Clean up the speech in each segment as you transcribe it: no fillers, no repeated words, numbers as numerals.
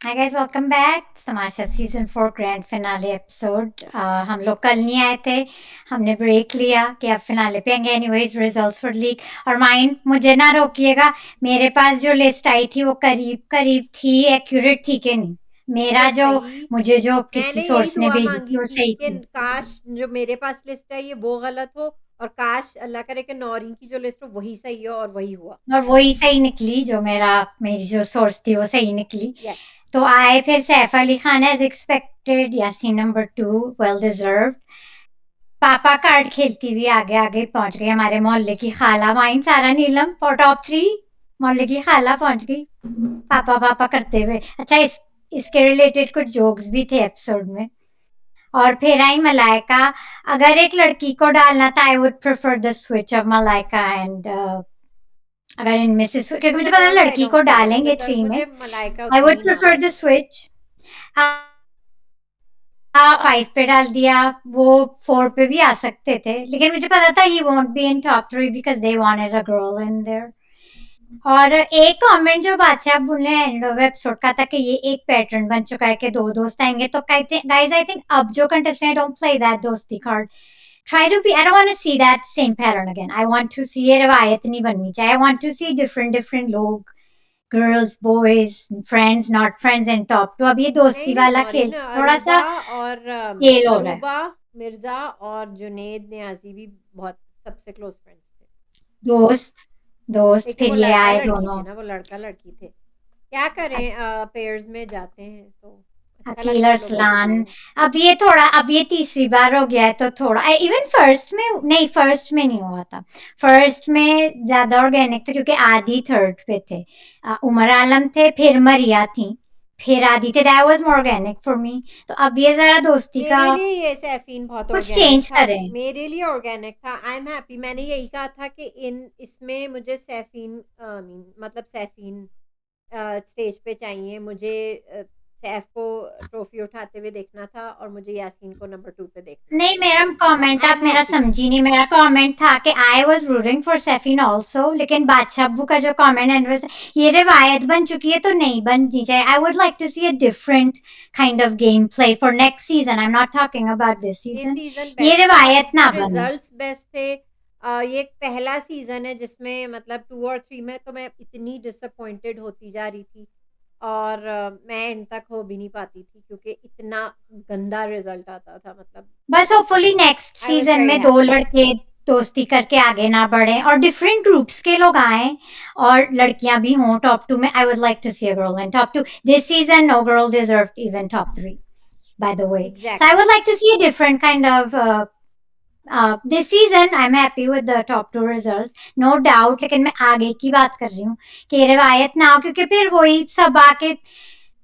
हाय guys, welcome back. Tamasha season 4 grand finale episode. हम लोग कल नहीं आए थे, हमने ब्रेक लिया कि अब फिनाले पे आएंगे। एनीवेज, रिजल्ट्स फॉर लीग और माइंड, मुझे ना रोकिएगा। मेरे पास जो लिस्ट आई थी वो करीब करीब थी, एक्यूरेट थी कि नहीं? मेरा वो जो सही। मुझे जो किसी मैंने यही सोर्स ने दुआ भेजी थी मांगी वो थी सही कि थी। काश जो मेरे पास लिस्ट है ये वो गलत हो, और काश अल्लाह करे कि नौरीन की जो लिस्ट हो वही सही हो, और वही हुआ। और वही सही निकली, जो मेरी जो सोर्स थी वो सही निकली। यस। तो आए फिर Saif Ali Khan as expected, Yasin number 2, well deserve. Papa card खेलती हुई आगे आगे पहुंच गई। हमारे मोहल्ले की खाला माइन सारा नीलम फॉर टॉप 3। मोहल्ले की खाला पहुंच गई पापा पापा करते हुए। अच्छा, इसके रिलेटेड कुछ जोक्स भी थे एपिसोड में। और फिर आई मलाइका। अगर एक लड़की को डालना था, I would prefer the switch off Malaika and अगर इनमें से क्योंकि मुझे टू बी पता है ऑनेस्ट आई लड़की डोंट को केयर, डालेंगे बिकॉज 3 में। मुझे मलाइका आई उतनी वुड ही ना प्रेफर द पसंद है। स्विच। 5 पे डाल दिया। वो 4 पे भी आ सकते थे, लेकिन मुझे पता था he won't be in top 3 because they wanted a girl in their. और एक कमेंट जो बादशाह बोले एंड ऑफ एपिसोड का था कि ये एक पैटर्न बन चुका है कि दो दोस्त आएंगे। तो गाइस, आई थिंक अब जो कंटेस्टेंट डोंट प्ले दैट दोस्ती card. Try to be, I don't want to see that same pattern again. I want to see, ये रवायत नहीं बननी चाहिए। I want to see different different लोग, girls, boys, friends, not friends in top 2। अब ये नहीं दोस्ती नहीं, वाला खेल नौरीन, थोड़ा अरूबा सा और खेल हो रहा है। अरूबा, मिर्जा और जुनेद न्याजी भी बहुत सबसे क्लोज फ्रेंड्स थे। दोस्त दोस्त लेकिन फिर वो ये लड़का आए लड़की थे दोनों। ना, वो लड़का लड़की थे। क्या करें, पेयर्स में जाते हैं तो अच्छा अकील लगता है लोगों को अरसलान। भी। अब ये तीसरी बार हो गया है तो थोड़ा इवन फर्स्ट में नहीं, फर्स्ट में नहीं हुआ था। फर्स्ट में ज्यादा ऑर्गेनिक थे क्योंकि आदि थर्ड पे थे। उमर आलम थे, फिर मरिया थी, फिर आदि थे। That was more organic for me. तो अब ये जरा दोस्ती का मेरे लिए ये सैफीन बहुत कुछ ऑर्गेनिक चेंज था। करें। मेरे लिए ऑर्गेनिक था। I am happy. मैंने यही कहा था कि इन इसमें मुझे सैफीन मतलब सैफीन स्टेज पे चाहिए मुझे। सैफ को ट्रॉफी उठाते हुए देखना था, और मुझे यासीन को नंबर 2 पे देखना था। नहीं, मेरा तो कमेंट आई आप एम मेरा हैप्पी। समझी नहीं। मेरा कमेंट था कि I was rooting for Safin also, लेकिन बादशाह अब्बू का जो कमेंट एंड was, ये रिवायत बन चुकी है तो नहीं बननी चाहिए। I would like to see a different kind of game play for next season. I am not talking about this ये सीजन। सीजन ये बेस्ट था, रिवायत इसके ना बने। रिजल्ट्स बेस्ट थे। ये एक पहला सीजन है जिसमें मतलब 2 और 3 में तो मैं इतनी डिसअपॉइंटेड होती जा रही थी, और मैं एंड तक हो भी नहीं पाती थी क्योंकि इतना गंदा रिजल्ट आता था। मतलब बस hopefully next I was season very में दो हैप्पी। लड़के दोस्ती करके आगे ना बढ़े और डिफरेंट ग्रुप्स के लोग आए और लड़कियां भी हों टॉप 2 में। I would like to see a girl in top 2 this season. No girl deserve even top 3, by the way. So I exactly. would like to see a different kind of this season. I'm happy with the top 2 results, no doubt. लेकिन मैं आगे की बात कर रही हूँ कि रिवायत ना हो, क्योंकि फिर वही सब आके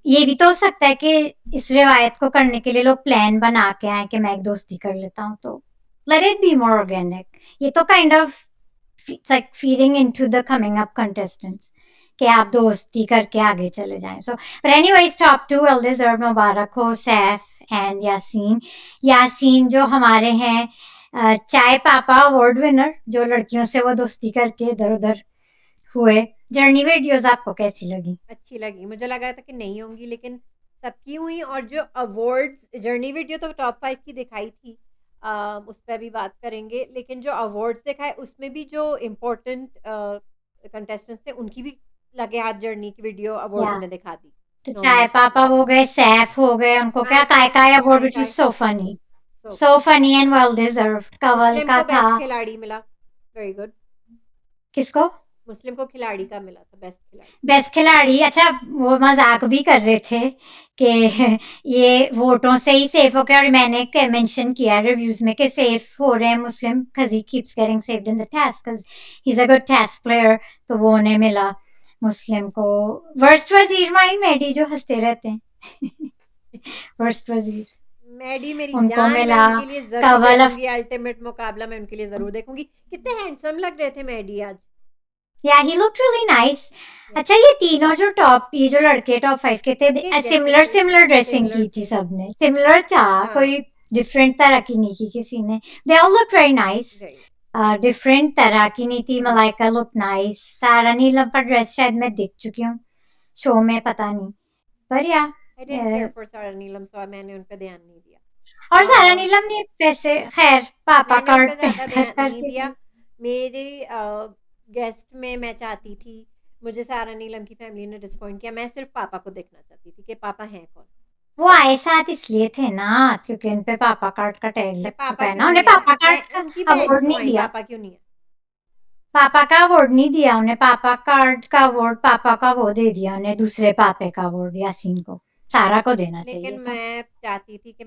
ये भी तो हो सकता है कि इस रिवायत को करने के लिए लोग प्लान बना के आए कि मैं एक दोस्ती कर लेता हूँ। तो let it be more organic. ये तो kind of it's like feeding into the coming up contestants कि आप दोस्ती करके आगे चले जाएं। So but anyways, top 2 well deserve. मुबारक हो सैफ एंड यासीन। यासीन जो हमारे हैं चाय पापा अवार्ड विनर, जो लड़कियों से वो दोस्ती करके इधर उधर हुए। जर्नी वीडियोस आपको कैसी लगी? अच्छी लगी। मुझे लगा था कि नहीं होंगी, लेकिन सबकी हुई। और जो अवार्ड्स जर्नी वीडियो तो टॉप 5 की दिखाई थी, उस पर भी बात करेंगे। लेकिन जो अवार्ड्स दिखाए उसमें भी जो इम्पोर्टेंट कंटेस्टेंट्स थे उनकी भी लगे हाथ जर्नी की वीडियो या अवार्ड्स में दिखा दी तो चाय नॉमिनेशन पापा में। हो गए, सैफ हो गए, उनको क्या काय काय काय काय अवार्ड काय व्हिच इज काय so funny. So so funny. Funny and well deserved. कवल मुस्लिम का को था। बेस्ट खिलाड़ी मिला। Very good. किसको? मुस्लिम को खिलाड़ी का मिला था, बेस्ट खिलाड़ी। बेस्ट खिलाड़ी। अच्छा, वो मजाक भी कर रहे थे कि ये वोटों से ही सेफ हो गया। और मैंने मेंशन किया रिव्यूज में कि सेफ हो रहे हैं मुस्लिम because he keeps getting saved in the task because he's a good task player। तो वो उन्हें मिला मुस्लिम को। वर्स्ट वजीर माइंड मेडी जो हंसते रहते हैं वर्स्ट वजीर मैडी मेरी उनको जान, मैं मिला। उनके लिए जरूर कवल देखूंगी। अल्टीमेट मुकाबला मैं उनके लिए जरूर देखूंगी। कितने हैंडसम लग रहे थे मैडी आज। या he looked really nice. Yes. अच्छा, ये तीनों जो टॉप, ये जो लड़के टॉप 5 के सबके थे, जैसे सिमिलर थे। सिमिलर ड्रेसिंग सिमिलर की थी थे। सबने। सिमिलर था, हाँ। कोई डिफरेंट तरह की नहीं की किसी ने। They all look very nice. Very nice. Different तरह की नहीं थी। Malaika look nice. सारा नीलम का ड्रेस शायद मैं देख चुकी हूँ शो में, पता नहीं। पर या आई डिडंट केयर फॉर सारा नीलम, सो मैंने उन पे ध्यान नहीं दिया। और सारा अ, नीलम ने पैसे खैर पापा मैंने उन कार्ड पे पे ज़्यादा ध्यान नहीं करती दिया। थी। मेरे गेस्ट में मैं चाहती थी, मुझे सारा नीलम की फैमिली ने डिसअपॉइंट किया, मैं सिर्फ़ पापा को देखना चाहती थी कि पापा हैं कौन? वो आए साथ इसलिए थे ना क्योंकि उन पे पापा कार्ड का टैग कि लग चुका पापा है क्यों ना, उन्हें नहीं आए? पापा कार्ड मैं का उनकी बहन अवार्ड क्यों नहीं आई, दिया। पापा क्यों नहीं आए? पापा का अवार्ड नहीं दिया उन्हें, पापा कार्ड का अवार्ड पापा का वो दे दिया उन्हें, दूसरे पापे का अवार्ड यासीन को, सारा को देना लेकिन चाहिए था। मैं चाहती थी कि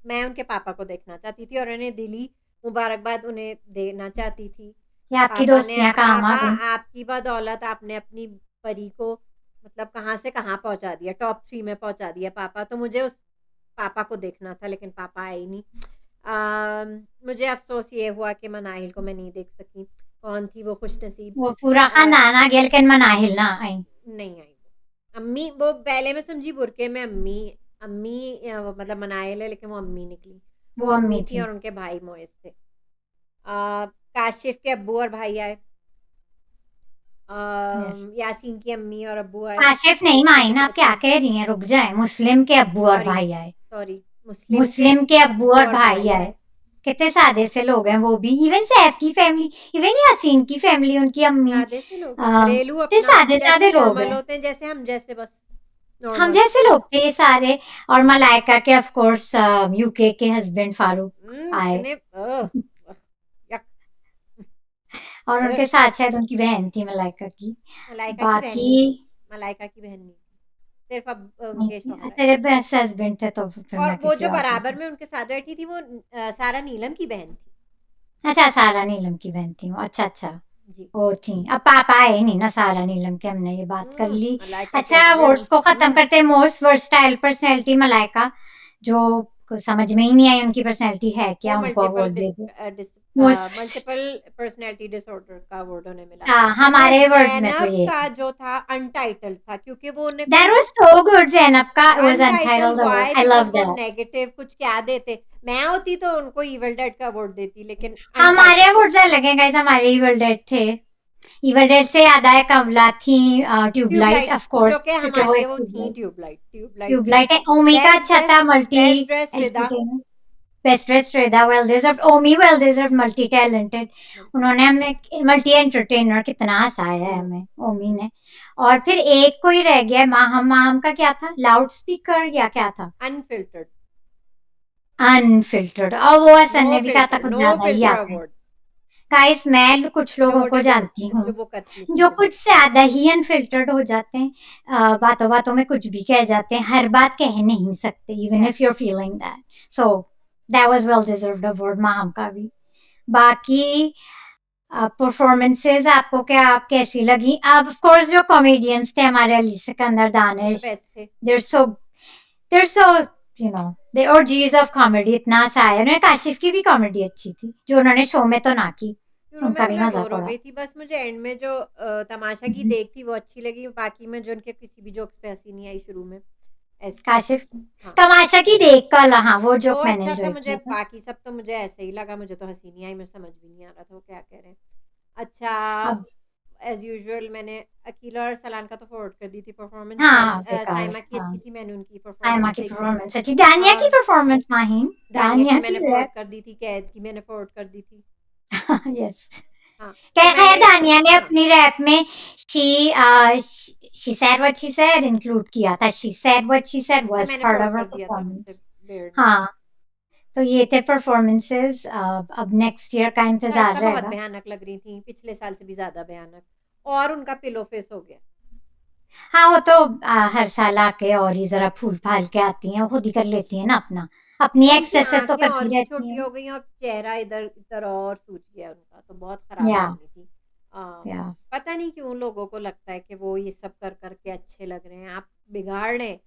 मैं उनके पापा को देखना चाहती थी और उन्हें दिली मुबारकबाद उन्हें देना चाहती थी। कि आपकी दोस्तियां काम आ पापा गई। आपकी बदौलत आपने अपनी परी को मतलब कहाँ से कहाँ पहुँचा दिया, टॉप 3 में पहुँचा दिया पापा। तो मुझे उस पापा को देखना था, लेकिन पापा आए ही नहीं। मुझे अफ़सोस ये हुआ कि मनाहिल को मैं नहीं देख सकी। कौन थी वो खुशनसीब, वो पूरा खानदान आ गया लेकिन मनाहिल ना आई। नहीं आई वो। अम्मी वो पहले मैं समझी बुरके में अम्मी, अम्मी मतलब मनाइल है, लेकिन वो अम्मी निकली। वो वो अम्मी अम्मी थी थी। और उनके भाई मोइज़ थे। काशिफ़ के अब्बू और भाई आए। यस। यासीन की अम्मी और अब्बू आए। काशिफ नहीं छोटे माइन, से आप क्या बच्चे। कह रही हैं, रुक जाए, मुस्लिम के अब्बू और सॉरी, भाई आए। सॉरी। मुस्लिम के मुस्लिम के अब्बू अब्बू और और भाई भाई आए। आए। कितने सादे से लोग हैं वो भी, इवन सैफ की फैमिली, इवन यासीन की फैमिली, उनकी अम्मी, सादे से लोग हैं, घरेलू कितने अपना सादे जैसे सादे लोग नॉर्मल हैं। होते हैं, जैसे हम जैसे बस हम नॉर्मल। जैसे लोग थे ये सारे। और हुँ। मलाइका के ऑफ कोर्स यूके के हस्बैंड फारूक आए। इतने यक और अ, उनके साथ शायद उनकी बहन थी मलाइका की। मलाइका की बहन बाकी नहीं थी, मलाइका की बहन नहीं थी, सिर्फ़ अब नहीं उनके थी, शौहर आए। तेरे बेस्ट हस्बैंड थे तो फिर और मैं वो किसी जो और को। बराबर में उनके साथ बैठी थी वो सारा नीलम की बहन थी। अच्छा सारा नीलम की बहन थी वो, अच्छा अच्छा। जी। वो थी, अब पापा आए नहीं ना सारा नीलम के, हमने ये बात कर ली। मलाइका के अच्छा हस्बैंड। वोट्स को खत्म करते हैं, मोस्ट वर्सटाइल पर्सनैलिटी मलाइका, जो को समझ में ही नहीं आई उनकी पर्सनैलिटी है वो क्या, उनको अवार्ड दे दे। मोस्ट मल्टीपल पर्सनैलिटी डिसऑर्डर का अवार्ड उन्हें मिला। हाँ अच्छा, हमारे वर्ड्स में तो ज़ैनब ये का था। जो था अनटाइटल्ड था, क्योंकि वो उन्हें दैट कोई वाज सो गुड, जैनब का was untitled untitled award, why? I because love वो दैट। नेगेटिव कुछ क्या देते। मैं होती तो उनको इविल डेड का अवार्ड देती, लेकिन हमारे अनटाइटल्ड। अवार्ड्स अलग हैं गाइस, हमारे इविल डेड थे। इविल डेड से याद आया कमला थी, ट्यूबलाइट ट्यूबलाइट, ऑफ कोर्स जो कि क्योंकि वो हमारी एक लिए वो थी ट्यूबलाइट। ट्यूबलाइट, ट्यूबलाइट थी। ट्यूबलाइट है, ओमी का बेस्ट अच्छा था, ड्रेस्ड मल्टी बेस्ट ड्रेस विदा। एंटरटेनर। बेस्ट ड्रेस रेदा, well deserved, Omi well deserved, multi talented. उन्होंने हमें मल्टी एंटरटेनर, कितना हंसाया है हुँ। हमें ओमी ने। और फिर एक कोई रह गया, माहम, माहम का क्या था, लाउड स्पीकर या क्या था, अनफिल्टर्ड। अनफिल्टर्ड, और वो हसन ने भी कहा था कुछ नो ज्यादा ही फिल्टर आता है। अवार्ड, गाइस मैं कुछ जो लोगों वो को जानती हूँ जो वो करती थी जो ये। कुछ ज्यादा ही अनफिल्टर्ड हो जाते हैं, बातों बातों में कुछ भी कह जाते हैं, हर बात कह नहीं सकते even yes. If you are feeling that, so that was well deserved award Maham का भी। बाकी परफॉर्मेंसेस आपको क्या, आप कैसी लगी, आप ऑफ कोर्स जो कॉमेडियंस थे हमारे, अली सिकंदर, वो तो दानिश, बेस्ट थे। There so there so you know they orgies of comedy, इतना सा है, उन्होंने काशिफ की भी कॉमेडी अच्छी थी जो उन्होंने शो में तो ना की, शुरू में उनका तो भी मैं मजा बोर हो पड़ा। गई थी, बस मुझे एंड में जो तमाशा की देख थी वो अच्छी लगी, बाकी में जो उनके किसी भी जोक्स पे हँसी नहीं आई शुरू में। ऐस काशिफ हाँ, तमाशा की देख कल, हाँ वो वो जोक मैंने अच्छा था एंजॉय मुझे, किया था। बाकी सब तो मुझे ऐसे ही लगा, मुझे तो हँसी नहीं आई, मुझे समझ भी नहीं आ रहा था वो क्या कह रहे हैं। अच्छा, अब एज़ यूजुअल मैंने अकीला और सलान का तो फॉरवर्ड कर दी थी परफॉर्मेंस, हाँ बेकार, साइमा की हाँ अच्छी थी, मैंने उनकी साइमा परफॉर्मेंस की देखी। परफॉर्मेंस अच्छी, दानिया की अ, परफॉर्मेंस माहिन, दानिया की दानिया मैंने की फॉरवर्ड रैप। कर दी थी, कैद की मैंने फॉरवर्ड कर दी थी। यस। हाँ, तो क्या खैर मैंने दानिया ने हाँ, अपनी रैप में she said what she said include किया था, she said what she said अच्छा वाज मैंने पार्ट फॉरवर्ड ऑफ हर कर दिया था फिर से, परफॉर्मेंस। वियर्ड। हाँ तो ये थे परफॉर्मेंसेस, अब नेक्स्ट ईयर का इंतजार रास्ता बहुत रहेगा। भयानक लग रही थी, पिछले साल से भी ज़्यादा भयानक, और उनका पिलो फेस हो गया। हाँ वो तो हर साल आके और ही जरा फूल फाल के आती हैं, वो खुद ही कर लेती है ना अपना, अपनी और उनकी एक्सेसेस तो आँखें और करती भी रहती छोटी हैं। हो गई हैं और चेहरा इधर-इधर और सूज गया उनका, तो बहुत ख़राब या आदमी थी। अ, या पता नहीं क्यों लोगों को लगता है कि वो ये सब कर के अच्छे लग रहे हैं, आप बिगाड़ रहे हैं।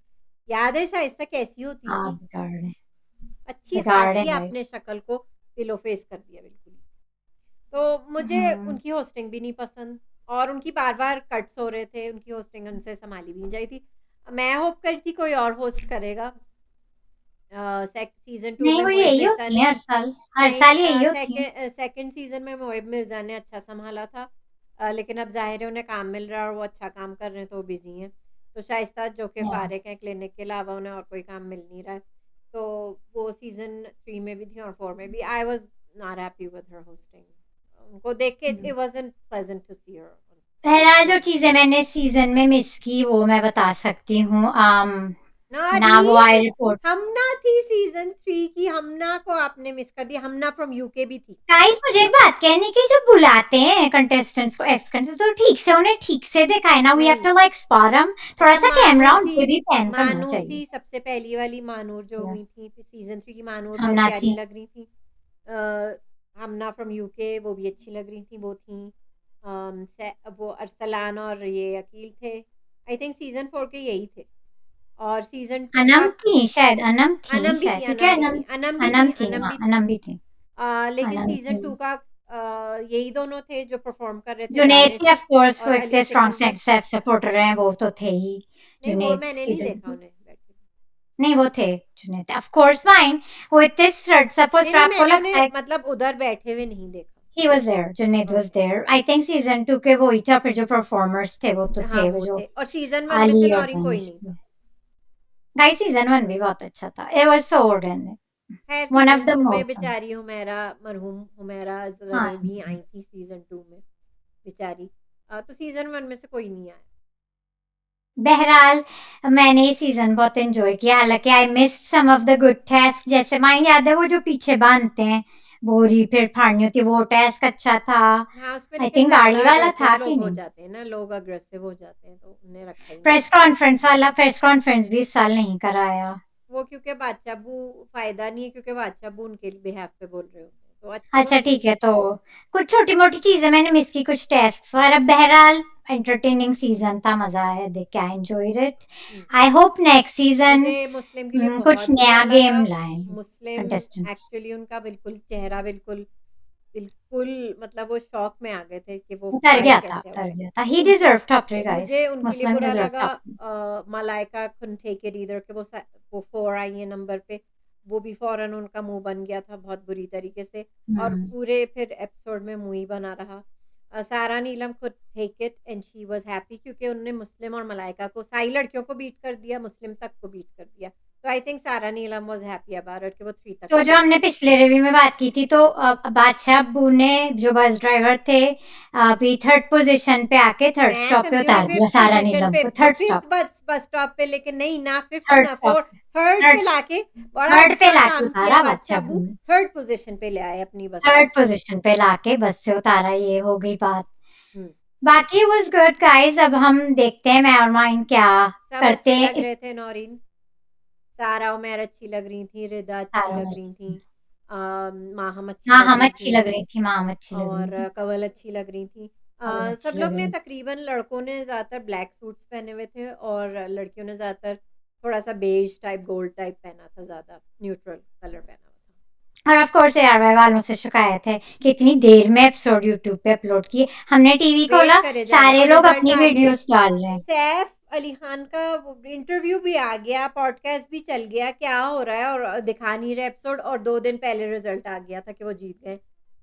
याद है शाइस्ता कैसी होती आप थी? अच्छी बिगाड़ खासी है गाइस। आपने शक्ल को पिलो फेस कर दिया बिल्कुल ही। तो मुझे हम्म। उनकी होस्टिंग भी नहीं पसंद, और उनकी बार-बार कट्स हो रहे थे, उनकी होस्टिंग उनसे सँभाली भी नहीं जा रही थी। मैं होप कर रही थी कोई और होस्ट करेगा। सीज़न 2 नहीं में वो मोइब यही मिर्ज़ा होती है ने, हर नहीं, साल यही होती है। सेकंड सीज़न में मोइब मिर्ज़ा ने अच्छा सँभाला था। लेकिन अब ज़ाहिर है उन्हें काम मिल रहा है और वो अच्छा काम कर रहे हैं तो वो बिज़ी हैं। तो शाइस्ता जो कि या फारिग हैं क्लिनिक के अलावा, उन्हें और कोई काम मिल नहीं रहा है। तो वो सीज़न 3 में भी थी और 4 में भी। I was not happy with her hosting. उनको देख के it wasn't pleasant to see her on पहला जो स्क्रीन। चीजें मैंने सीजन में मिस की वो मैं बता सकती हूँ। ना वो नारीन, आई रिपोर्ट। हमना थी सीज़न 3 की, हमना को आपने मिस कर दिया। हमना फ्रॉम यूके भी थी। गाइस मुझे एक बात कहनी कि जब बुलाते हैं कंटेस्टेंट्स को एक्स कंटेस्टेंट्स तो ठीक से उन्हें ठीक से दिखाए ना, वी हैव नहीं, टू लाइक स्पॉट थोड़ा अच्छा सा कैमरा मानूर उन थी, पे भी पैन करना मानूर चाहिए। थी सबसे पहली वाली मानूर जो या हुई थी, फिर सीज़न 3 की मानूर हम बहुत ना प्यारी थी। लग रही थी। अ, हमना फ्रॉम यूके वो भी अच्छी लग रही थी, वो थी। वो अरसलान और ये अकील थे। आई थिंक सीज़न 4 के यही थे। और सीज़न 2 का अनम थी अनम भी शायद, थी, क्योंकि अनम भी थी, अनम भी थी, अनम थी, अनम हाँ भी थी। अनम भी थी। लेकिन अनम सीज़न थी। 2 का यही दोनों थे जो परफ़ॉर्म कर रहे थे, जुनैद दानिश थे ऑफ कोर्स, और वो अली इतने स्ट्रॉन्ग सिकंदर। सेफ सपोर्टर हैं, वो तो थे ही। नहीं, वो जुनैद मैंने नहीं सीजन देखा उन्हें बैठे। नहीं वो थे, जुनैद ऑफ कोर्स फाइन। वो इतने नहीं, सपोज नहीं, आपको मैंने लगता उन्हें है मतलब उधर बैठे हुए नहीं देखा। He was there, Junaid was okay. There. I think season 2 के वो ही थे, और फिर जो परफॉर्मर्स थे वो तो हाँ, थे वो वो जो थे और सीज़न 1 में से आली और नौरीन कोई दानिश नहीं थे। था। गाइस सीजन 1 भी बहुत अच्छा था, इट वाज सो ऑर्डिनरी, खैर वन ऑफ सीज़न द 2 में मोस्ट। बेचारी हुमैरा, मरहूम हुमैरा हाँ ज़हर भी आई थी सीज़न 2 में, बेचारी। तो सीज़न 1 में से कोई नहीं आया। बहरहाल मैंने ये सीजन बहुत एंजॉय किया, हालांकि I missed some of the good task, जैसे माइन याद है वो जो पीछे बांधते हैं बोरी फिर फाड़नी होती है, वो टास्क अच्छा था। हाँ, उसमें आई लेकिन थिंक गाड़ी ज़्यादा वाला अग्रेसिव था कि लोग हो नहीं। जाते हैं ना, लोग अग्रेसिव हो जाते हैं, तो उन्हें रखा ही नहीं। प्रेस कॉन्फ्रेंस भी इस साल नहीं कराया। वो क्योंकि बादशाहबू फ़ायदा नहीं है, क्योंकि बादशाहबू उनके बिहाफ़ पे बोल रहे होते हैं, तो अच्छा हुआ अच्छा नहीं ठीक किया। है, तो कुछ छोटी मोटी चीजें मैंने मिस की, कुछ टेस्ट वगैरह। बहरहाल एंटरटेनिंग सीजन था, मजा आया देख के, I enjoyed it. Hmm. I hope next season मुझे मुस्लिम के लिए कुछ बहुत बुरा नया लगा। गेम लाए मुस्लिम कंटेस्टेंट्स। एक्चुअली उनका बिल्कुल चेहरा बिल्कुल बिल्कुल मतलब वो शॉक में आ गए थे कि वो फाइट कैसे हो उतर गए। गया था, ही डिजर्व टॉप 3 गाइस, मुझे उनके लिए मुस्लिम बुरा डिजर्व लगा। Top 3। Malaika couldn't take it either कि वो 4 आई है नंबर पे। वो भी फ़ौरन उनका मुँह बन गया था बहुत बुरी तरीके से, और हम्म। पूरे फिर एपिसोड में मुँह ही बना रहा। सारा नीलम could take it and she was happy क्योंकि उन्होंने मुस्लिम और मलाइका को, सारी लड़कियों को बीट कर दिया, मुस्लिम तक को बीट कर दिया। तो आई थिंक सारा नीलम वाज़ हैप्पी अबाउट इट कि वो 3 तक तो जो पहुँच हमने गई। पिछले रिव्यू में बात की थी, तो बादशाह अब्बू ने जो बस ड्राइवर थे अभी थर्ड पोजीशन पे आके थर्ड मैं स्टॉप पे समझी उन्हें उतार दिया 5th सारा पोज़ीशन नीलम पे, को, थर्ड स्टॉप, 5th बस बस स्टॉप पे, लेकिन नहीं ना 5th थर्ड ना स्टॉप 4th, 3rd थर्ड पे लाके बड़ा थर्ड पे अच्छा लाके काम किया उतारा बादशाह बादशाह अब्बू अब्बू, ने, 3rd पोज़ीशन पे ले आए अपनी बस को। थर्ड पोजीशन पे लाके बस से उतारा, ये हो गई बात। हुँ। बाकी वाज गुड गाइस, अब हम देखते हैं मैं और माइन क्या सब करते अच्छे हैं लग रहे थे नौरीन। सारा उमैर अच्छी लग रही थी, रिदा अच्छी सारा लग में। रही थी, माहम अच्छी हाँ लग हम रही अच्छी थी, लग रही थी, माम अच्छी लग रही और थी, कंवल अच्छी लग रही थी। अवन सब अच्छी लोग लग ने रही थी। तकरीबन, लड़कों ने ज़्यादातर ब्लैक सूट्स पहने हुए थे और लड़कियों ने ज़्यादातर थोड़ा-सा बेज टाइप, गोल्ड टाइप पहना था, ज़्यादा न्यूट्रल कलर पहना हुआ था। और ऑफ कोर्स एआरवाई वालों से शिकायत है कि इतनी देर में एपिसोड यूट्यूब पे अपलोड किए, हमने टीवी वेट खोला करे जा रहे हैं सारे और लोग रिजल्ट अपनी आ गए। वीडियोस डाल रहे हैं। सैफ अली खान का इंटरव्यू भी आ गया, पॉडकास्ट भी चल गया, क्या हो रहा है, और दिखा नहीं रहे एपिसोड, और 2 दिन पहले रिजल्ट आ गया था कि वो जीत गए।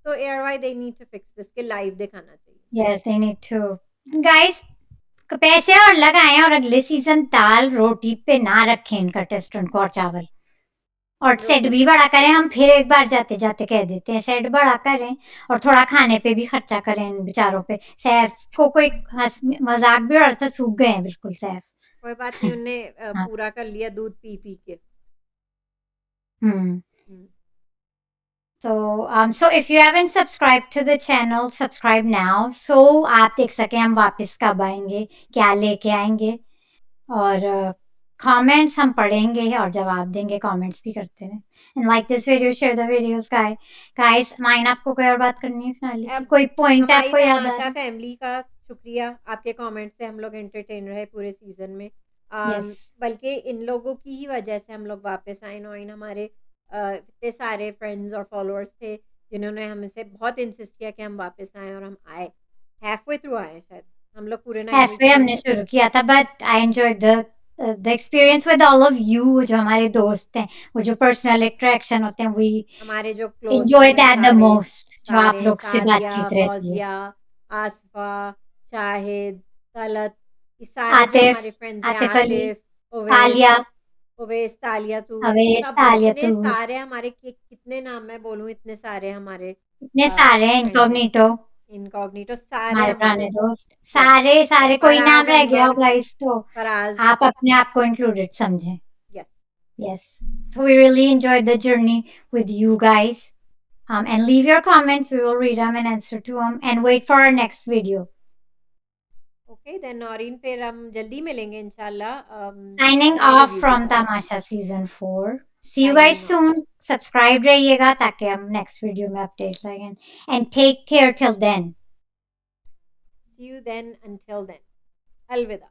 तो ARY they need to fix this के लाइव दिखाना चाहिए। Yes they need to guys, पैसे और लगाएं और अगले सीजन दाल रोटी पे ना रखें इनका टेस्ट उनको, और चावल, और सेट रोटी भी बड़ा करें। हम फिर एक बार जाते जाते कह देते हैं सेट बड़ा करें, और थोड़ा खाने पे भी खर्चा करें इन बेचारों पे। सैफ को कोई मजाक भी उड़ाता, सूख गए हैं बिल्कुल सैफ। कोई बात नहीं, उनने हाँ। पूरा कर लिया दूध पी पी के। हम्म। हम्म। So if you haven't subscribed to the channel, subscribe now, so आप देख सकें हम वापस कब आएंगे, क्या लेके आएंगे, और कमेंट्स हम पढ़ेंगे और जवाब देंगे, कमेंट्स भी करते रहे। And like this video, share the videos guys. Mine आपको कोई और बात करनी है फिनाले की, अब कोई पॉइंट हमारी आपको याद आ तमाशा रहा है? फैमिली का शुक्रिया, आपके कमेंट से हम लोग एंटरटेन रहे पूरे सीजन में। यस। बल्कि इन लोगों की ही वजह से हम लोग वापस आए। नॉइन हमारे इतने सारे फ्रेंड्स और फॉलोअर्स थे जिन्होंने हमसे बहुत इंसिस्ट किया कि हम वापस आए, और हम आए, हाफ वे थ्रू आए शायद, हम लोग पूरे 9 हाफ वे वीक्स में हमने शुरू किया था, but I enjoy the experience with all of you, जो हमारे दोस्त हैं, वो जो पर्सनल इंटरेक्शन होते हैं, वी हमारे जो क्लोज एंजॉय फ्रेंड हैं, दैट द सारे मोस्ट, जो आप सारे लोग से सादिया, बातचीत रहती है। फौजिया, आसफा, शाहिद, तलत, ये सारे जो आतिफ, हमारे फ्रेंड्स हैं, आतिफ अली, आतिफ, ओवैस, तालिया, ओवैस, तालियातू, अवेश, सब इतने तालियातुर, सारे हमारे कितने नाम मैं बोलूँ, इतने सारे हमारे इतने सारे हैं, फ्रेंड्स हैं। इनकॉग्निटो, इनकॉग्निटो सारे हमारे पुराने हमारे। दोस्त, यस। सारे कोई नाम फराज रह गया अनवर, होगा इस तो फराज। आप अपने आप को इंक्लूडेड समझें। Yes. Yes. So we really enjoyed the journey with you guys. And leave your comments. We will read them and answer to them. And wait for our next video. Okay then Naureen, फिर हम जल्दी मिलेंगे इंशाल्लाह Signing नए off review के from साथ। Tamasha Season 4. See you guys signing off. soon. Subscribe रहिएगा ताकि हम next video में update लगें. And take care till then. See you then, until then, अलविदा।